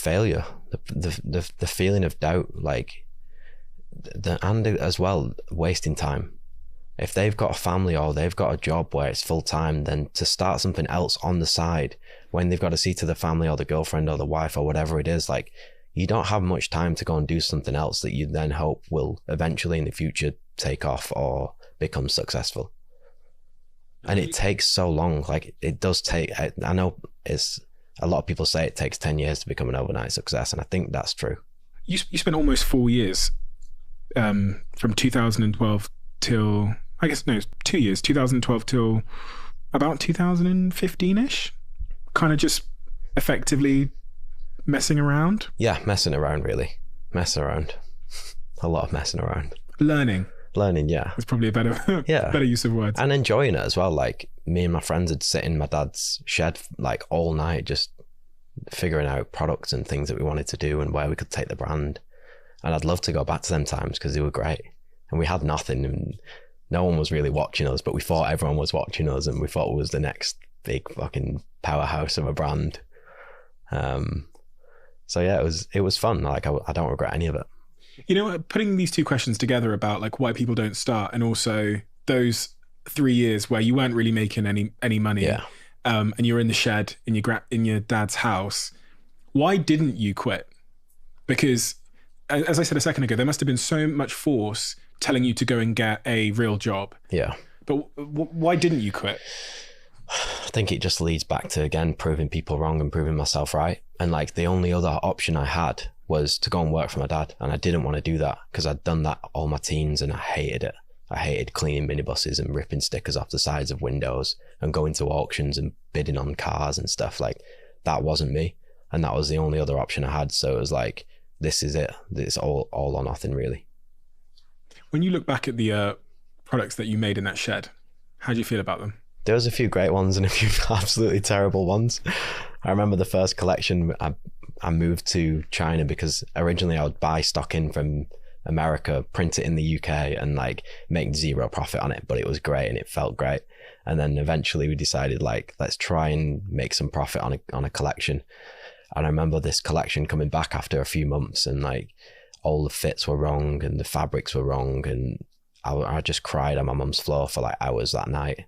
failure, the feeling of doubt, like and as well wasting time. If they've got a family or they've got a job where it's full time, then to start something else on the side when they've got to see to the family or the girlfriend or the wife or whatever it is, like you don't have much time to go and do something else that you then hope will eventually in the future take off or become successful. And it takes so long. Like it does take, I know it's a lot of people say it takes 10 years to become an overnight success. And I think that's true. You spent almost 4 years from 2012 till, I guess, no, 2 years, 2012 till about 2015-ish, kind of just effectively messing around. Yeah, messing around, really. Messing around. A lot of messing around. Learning, yeah. It's probably a better, better use of words. And enjoying it as well. Like me and my friends would sit in my dad's shed like all night, just figuring out products and things that we wanted to do and where we could take the brand. And I'd love to go back to them times because they were great. And we had nothing and no one was really watching us, but we thought everyone was watching us and we thought it was the next big fucking powerhouse of a brand. So yeah, it was fun. Like I don't regret any of it. You know, putting these two questions together about like why people don't start and also those 3 years where you weren't really making any money, and you're in the shed in your dad's house, why didn't you quit? Because as I said a second ago, there must have been so much force telling you to go and get a real job. Yeah. But why didn't you quit? I think it just leads back to, again, proving people wrong and proving myself right. And like the only other option I had was to go and work for my dad. And I didn't want to do that because I'd done that all my teens and I hated it. I hated cleaning minibuses and ripping stickers off the sides of windows and going to auctions and bidding on cars and stuff. Like that wasn't me. And that was the only other option I had. So it was like, this is it. It's all or nothing, really. When you look back at the products that you made in that shed, how do you feel about them? There was a few great ones and a few absolutely terrible ones. I remember the first collection, I moved to China because originally I would buy stock in from America, print it in the UK and like make zero profit on it, but it was great and it felt great. And then eventually we decided like, let's try and make some profit on a collection. And I remember this collection coming back after a few months and like all the fits were wrong and the fabrics were wrong. And I just cried on my mum's floor for like hours that night.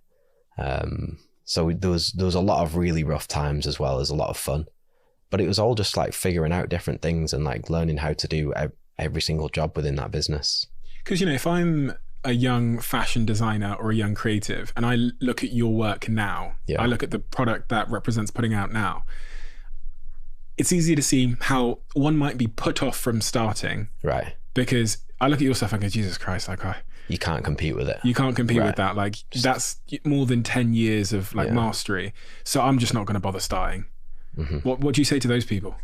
So there was a lot of really rough times as well as a lot of fun, but it was all just like figuring out different things and like learning how to do every single job within that business. Because, you know, if I'm a young fashion designer or a young creative and I look at your work now, I look at the product that represents putting out now, it's easy to see how one might be put off from starting. Right. Because I look at your stuff and go, Jesus Christ, like you can't compete with it. You can't compete with that. Like that's more than 10 years of like mastery. So I'm just not going to bother starting. Mm-hmm. What do you say to those people?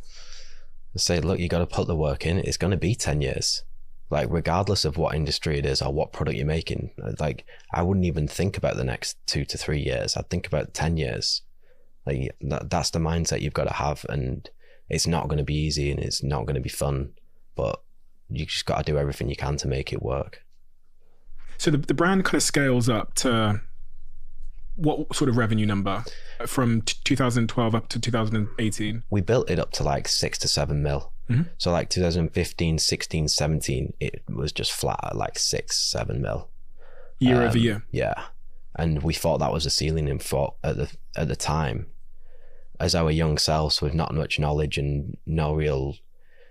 I say, look, you got to put the work in. It's going to be 10 years. Like regardless of what industry it is or what product you're making, like I wouldn't even think about the next 2 to 3 years. I'd think about 10 years. Like that's the mindset you've got to have. And it's not going to be easy and it's not going to be fun, but you just got to do everything you can to make it work. So the brand kind of scales up to what sort of revenue number from 2012 up to 2018? We built it up to like 6 to 7 mil. Mm-hmm. So like 2015, 16, 17, it was just flat at like 6, 7 mil. Year over year? Yeah. And we thought that was a ceiling and thought at the time, as our young selves with not much knowledge and no real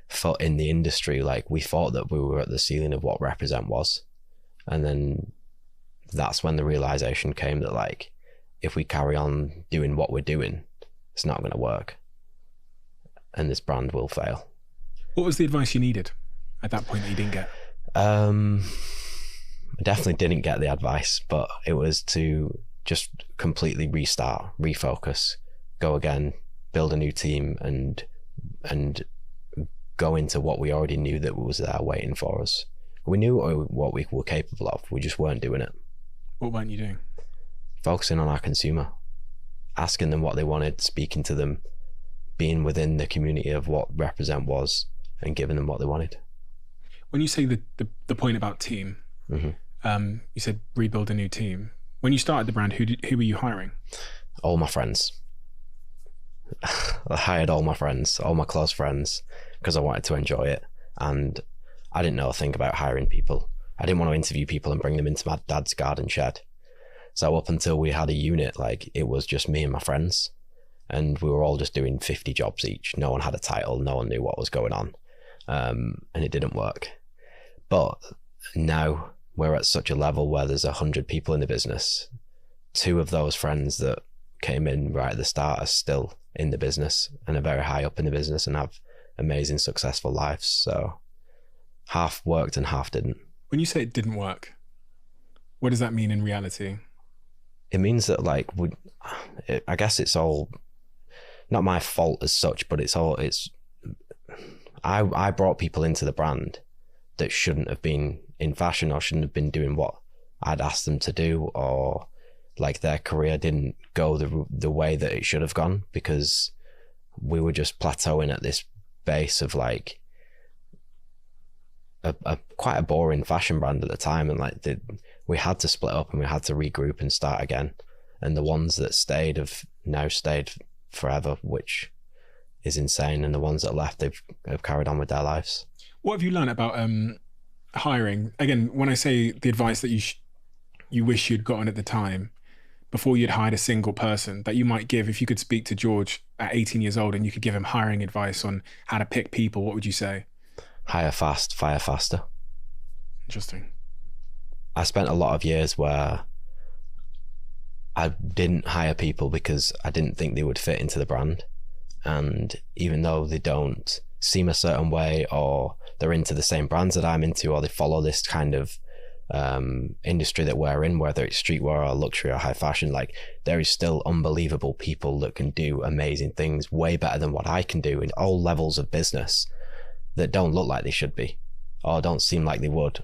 foot in the industry, like we thought that we were at the ceiling of what Represent was. And then that's when the realization came that like, if we carry on doing what we're doing, it's not going to work. And this brand will fail. What was the advice you needed at that point that you didn't get? I definitely didn't get the advice, but it was to just completely restart, refocus, go again, build a new team and go into what we already knew that was there waiting for us. We knew what we were capable of. We just weren't doing it. What weren't you doing? Focusing on our consumer, asking them what they wanted, speaking to them, being within the community of what Represent was and giving them what they wanted. When you say the point about team, mm-hmm. You said rebuild a new team. When you started the brand, who were you hiring? All my friends. I hired all my friends, all my close friends, because I wanted to enjoy it. And I didn't know a thing about hiring people. I didn't want to interview people and bring them into my dad's garden shed. So up until we had a unit, like, it was just me and my friends. And we were all just doing 50 jobs each. No one had a title. No one knew what was going on. And it didn't work. But now we're at such a level where there's 100 people in the business. 2 of those friends that came in right at the start are still in the business and are very high up in the business and have amazing, successful lives. So half worked and half didn't. When you say it didn't work, what does that mean in reality? It means that, like, I guess it's all not my fault as such, but I brought people into the brand that shouldn't have been in fashion or shouldn't have been doing what I'd asked them to do, or like their career didn't go the way that it should have gone, because we were just plateauing at this base of like a quite a boring fashion brand at the time, and like we had to split up and we had to regroup and start again. And the ones that stayed have now stayed forever, which is insane. And the ones that left, have carried on with their lives. What have you learned about hiring? Again, when I say the advice that you wish you'd gotten at the time, before you'd hired a single person, that you might give, if you could speak to George at 18 years old and you could give him hiring advice on how to pick people, what would you say? Hire fast, fire faster. Interesting. I spent a lot of years where I didn't hire people because I didn't think they would fit into the brand. And even though they don't seem a certain way, or they're into the same brands that I'm into, or they follow this kind of industry that we're in, whether it's streetwear or luxury or high fashion, like, there is still unbelievable people that can do amazing things way better than what I can do in all levels of business, that don't look like they should be or don't seem like they would.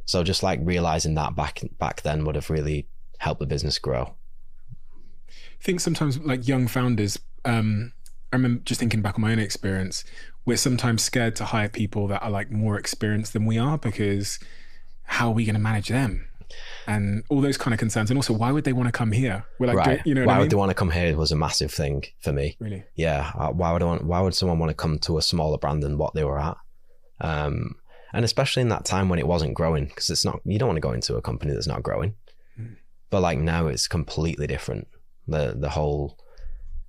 So just like realizing that back then would have really helped the business grow. I think sometimes, like, young founders, I remember just thinking back on my own experience, we're sometimes scared to hire people that are like more experienced than we are, because how are we going to manage them? And all those kind of concerns. And also, why would they want to come here? We're like, right. You know, why would they want to come here was a massive thing for me. Really? Yeah. Why would someone want to come to a smaller brand than what they were at? And especially in that time when it wasn't growing, because you don't want to go into a company that's not growing. But like now it's completely different. The whole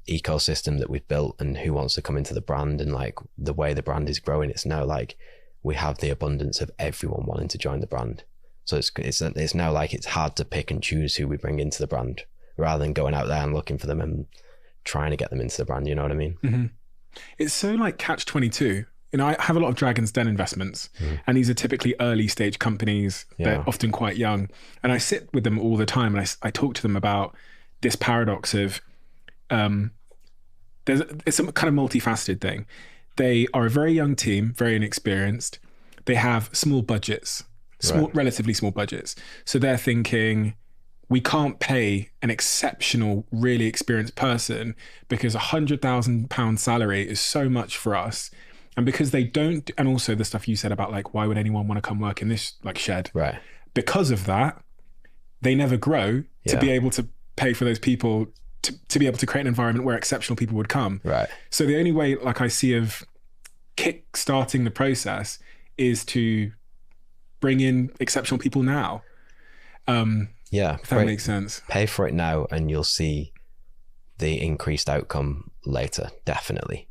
ecosystem that we've built and who wants to come into the brand, and like the way the brand is growing, it's now like we have the abundance of everyone wanting to join the brand. So it's now like it's hard to pick and choose who we bring into the brand, rather than going out there and looking for them and trying to get them into the brand. You know what I mean? Mm-hmm. It's so like catch-22. You know, I have a lot of Dragon's Den investments, and these are typically early stage companies. Yeah. They're often quite young, and I sit with them all the time, and I talk to them about this paradox of it's a kind of multifaceted thing. They are a very young team, very inexperienced. They have small budgets, relatively small budgets. So they're thinking, we can't pay an exceptional, really experienced person because £100,000 salary is so much for us. And because they don't, and also the stuff you said about like, why would anyone want to come work in this like shed? Right. Because of that, they never grow to be able to pay for those people to be able to create an environment where exceptional people would come. Right. So the only way, like, I see of kick-starting the process is to bring in exceptional people now. If that makes sense. Pay for it now and you'll see the increased outcome later, definitely.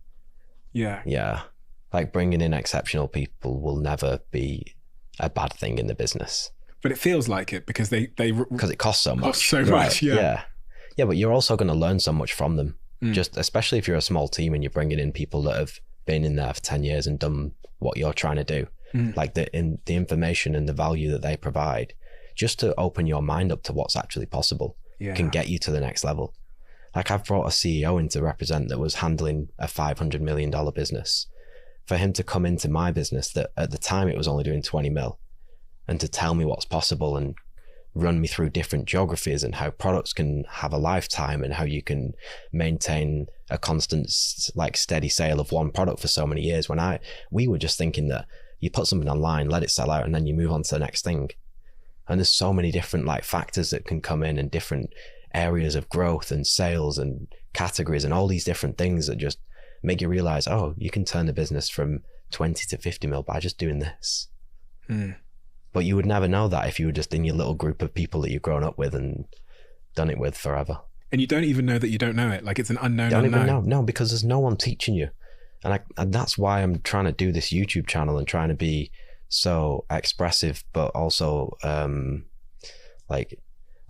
Yeah. Yeah. Like, bringing in exceptional people will never be a bad thing in the business. But it feels like it because because it costs so much. Costs so much, yeah. Yeah, but you're also going to learn so much from them. Just especially if you're a small team and you're bringing in people that have been in there for 10 years and done what you're trying to do. Like the information and the value that they provide, just to open your mind up to what's actually possible, can get you to the next level. Like, I've brought a CEO in to represent that was handling a $500 million business. For him to come into my business that at the time it was only doing 20 mil, and to tell me what's possible and run me through different geographies and how products can have a lifetime and how you can maintain a constant, like, steady sale of one product for so many years, when we were just thinking that you put something online, let it sell out, and then you move on to the next thing. And there's so many different like factors that can come in and different areas of growth and sales and categories and all these different things that just make you realize, oh, you can turn the business from 20 to 50 mil by just doing this. But you would never know that if you were just in your little group of people that you've grown up with and done it with forever. And you don't even know that you don't know it. Like, it's an unknown. Don't even know. No, because there's no one teaching you. And that's why I'm trying to do this YouTube channel and trying to be so expressive, but also like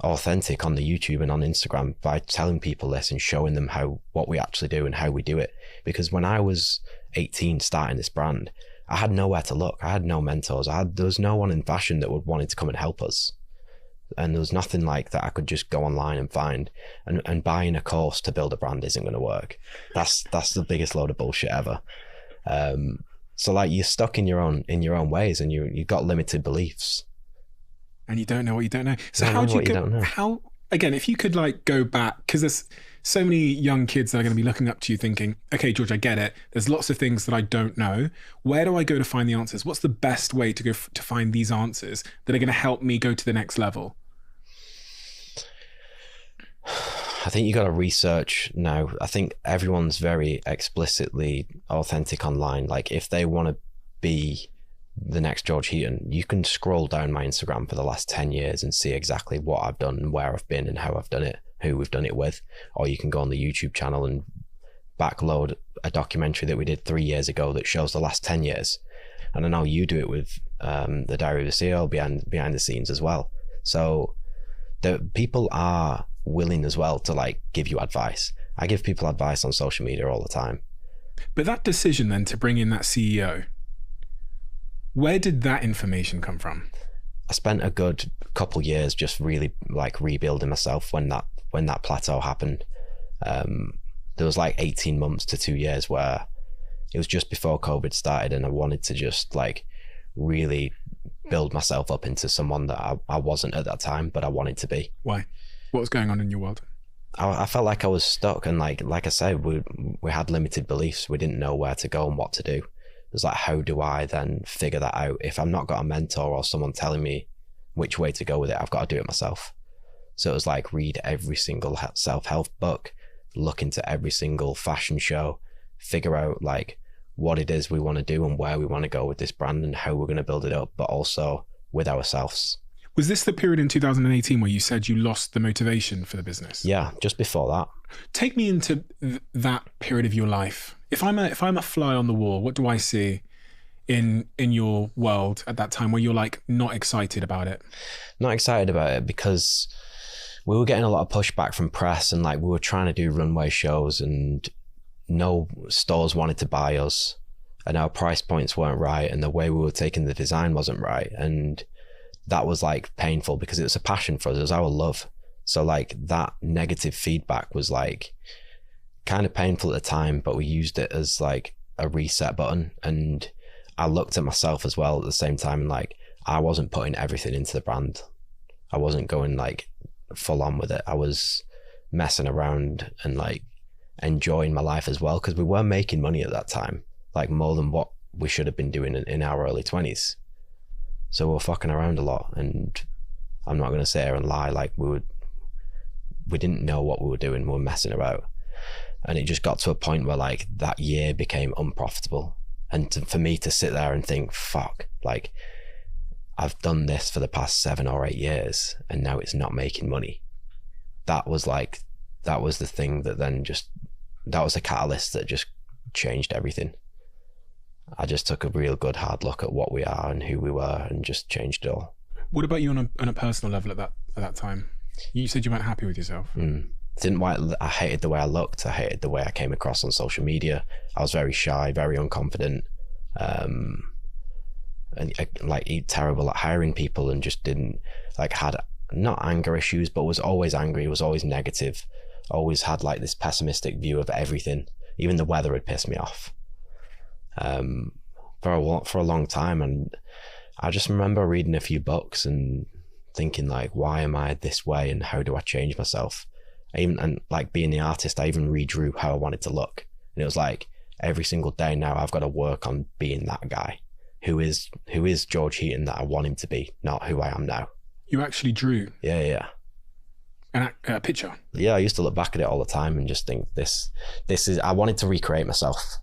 authentic on the YouTube and on Instagram by telling people this and showing them what we actually do and how we do it. Because when I was 18 starting this brand, I had nowhere to look. I had no mentors. There was no one in fashion that would wanted to come and help us. And there was nothing like that I could just go online and find. And buying a course to build a brand isn't going to work. That's the biggest load of bullshit ever. So like, you're stuck in your own ways, and you've got limited beliefs. And you don't know what you don't know. So how do you go? How, again, if you could like go back, because there's so many young kids that are going to be looking up to you thinking, okay, George, I get it. There's lots of things that I don't know. Where do I go to find the answers? What's the best way to go to find these answers that are going to help me go to the next level? I think you got to research now. I think everyone's very explicitly authentic online. Like, if they want to be the next George Heaton, you can scroll down my Instagram for the last 10 years and see exactly what I've done and where I've been and how I've done it, who we've done it with. Or you can go on the YouTube channel and backload a documentary that we did 3 years ago that shows the last 10 years. And I know you do it with the Diary of a CEO behind the scenes as well. So the people are willing as well to like give you advice. I give people advice on social media all the time. But that decision then to bring in that CEO, where did that information come from? I spent a good couple years just really like rebuilding myself when that plateau happened. There was like 18 months to 2 years where it was just before COVID started, and I wanted to just like really build myself up into someone that I wasn't at that time, but I wanted to be. Why? What was going on in your world? I felt like I was stuck, and like I said, we had limited beliefs. We didn't know where to go and what to do. It was like, how do I then figure that out? If I've not got a mentor or someone telling me which way to go with it, I've got to do it myself. So it was like, read every single self-help book, look into every single fashion show, figure out like what it is we want to do and where we want to go with this brand and how we're going to build it up, but also with ourselves. Was this the period in 2018 where you said you lost the motivation for the business? Yeah, just before that. Take me into that period of your life. If I'm a fly on the wall, what do I see in your world at that time where you're like not excited about it? Not excited about it because we were getting a lot of pushback from press, and like we were trying to do runway shows and no stores wanted to buy us, and our price points weren't right, and the way we were taking the design wasn't right. And that was like painful because it was a passion for us. It was our love. So like that negative feedback was like kind of painful at the time, but we used it as like a reset button. And I looked at myself as well at the same time, and like I wasn't putting everything into the brand. I wasn't going like full on with it. I was messing around and like enjoying my life as well, because we were making money at that time, like more than what we should have been doing in our early 20s. So we were fucking around a lot, and I'm not going to sit here and lie, like we didn't know what we were doing. We were messing about, and it just got to a point where like that year became unprofitable. And for me to sit there and think, fuck, like I've done this for the past 7 or 8 years and now it's not making money. That was the thing that then that was a catalyst that just changed everything. I just took a real good hard look at what we are and who we were and just changed it all. What about you on a personal level at that time? You said you weren't happy with yourself. I hated the way I looked. I hated the way I came across on social media. I was very shy, very unconfident, and like terrible at hiring people, and just didn't like, had not anger issues, but was always angry, was always negative, always had like this pessimistic view of everything. Even the weather had pissed me off for a long time. And I just remember reading a few books and thinking like, why am I this way and how do I change myself? And like being the artist, I even redrew how I wanted to look. And it was like every single day now I've got to work on being that guy who is George Heaton that I want him to be, not who I am now. You actually drew? Yeah. a picture. Yeah, I used to look back at it all the time and just think this is, I wanted to recreate myself.